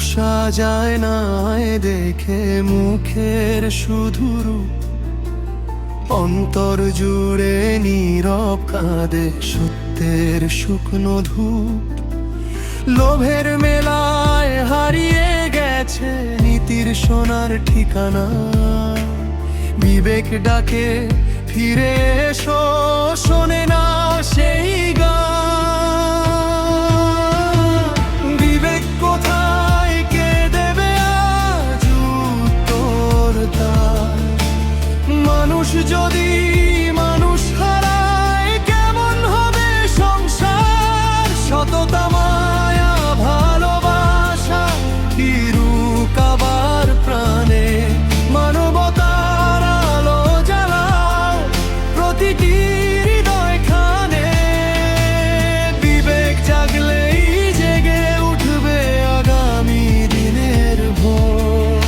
পোষা যায় না দেখে মুখের শুধু রূপ, অন্তর জুড়ে নীরব কাঁদে সত্যের শুকনো ধূপ। লোভের মেলায় হারিয়ে গেছে নীতির সোনার ঠিকানা। বিবেক ডাকে ফিরে এসো, শোনে না সেই গান। বিবেক কোথায়, কে দেবে আজ উত্তর তার? মানুষ যদি মানুষ হারায়, কেমন হবে সংসার? সততা, মায়া, ভালোবাসা ফিরুক আবার প্রাণে। মানবতার আলো জ্বালাও প্রতিটি হৃদয়খানে। বিবেক জাগলেই জেগে উঠবে আগামী দিনের ভোর।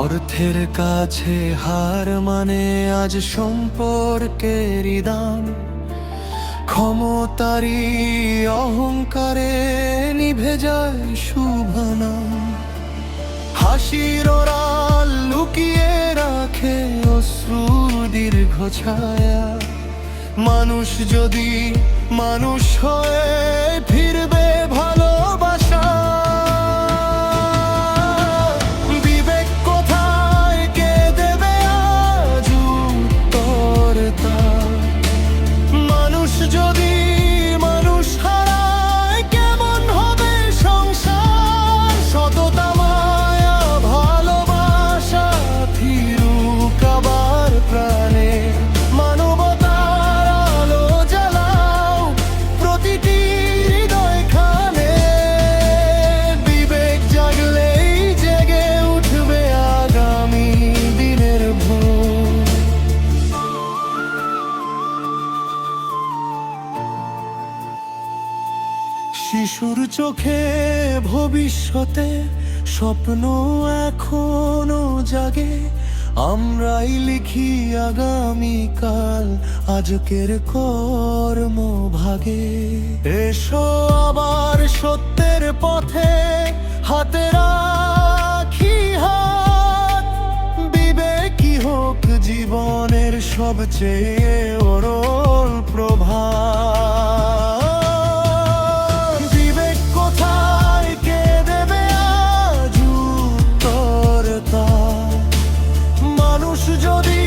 অর্থের কাছে হার মানে আজ সম্পর্কেরই দাম। ক্ষমতারই অহংকারে নিভে যায় শুভ নাম। হাসির ওরাল লুকিয়ে রাখে অশ্রু দীর্ঘ ছায়া। মানুষ যদি মানুষ হয়ে ফিরবে ভালোবাসা। বিবেক কোথায়, কে দেবে আজ উত্তর তার? মানুষ যদি মানুষ হারায়, কেমন হবে সংসার? সততা, মায়া, ভালোবাসা ফিরুক আবার প্রাণে। মানবতার আলো জ্বালাও প্রতিটি হৃদয়খানে। বিবেক জাগলেই জেগে উঠবে আগামী দিনের ভোর। শিশুর চোখে ভবিষ্যতে স্বপ্ন এখনো জাগে। আমরাই লিখি আগামীকাল আজকের কর্ম ভাগে। এসো আবার সত্যের পথে হাতে রাখি হাত। বিবেকই হোক জীবনের সবচেয়ে অরল প্রভাত। বিবেক কোথায়, কে দেবে আজ উত্তর তার? মানুষ যদি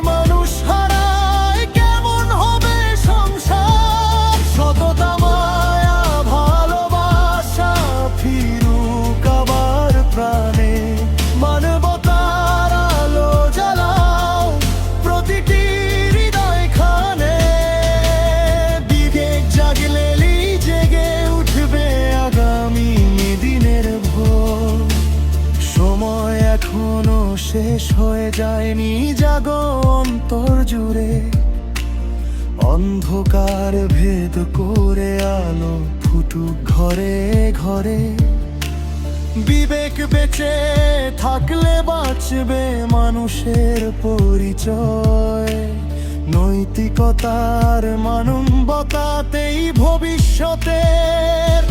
মানুষ হারায়, কেমন হবে সংসার? সততা, মায়া, ভালোবাসা ফিরুক আবার প্রাণে। মানবতার আলো জ্বালাও প্রতিটি হৃদয়খানে। বিবেক জাগলেই জেগে উঠবে আগামী দিনের ভোর। সময় এখনো শেষ হয়ে যায়নি, জাগো অন্তর জুড়ে। অন্ধকার ভেদ করে আলো ফুটুক ঘরে ঘরে। বিবেক বেঁচে থাকলে বাঁচবে মানুষের পরিচয়। নৈতিকতার মানবতাতেই ভবিষ্যতের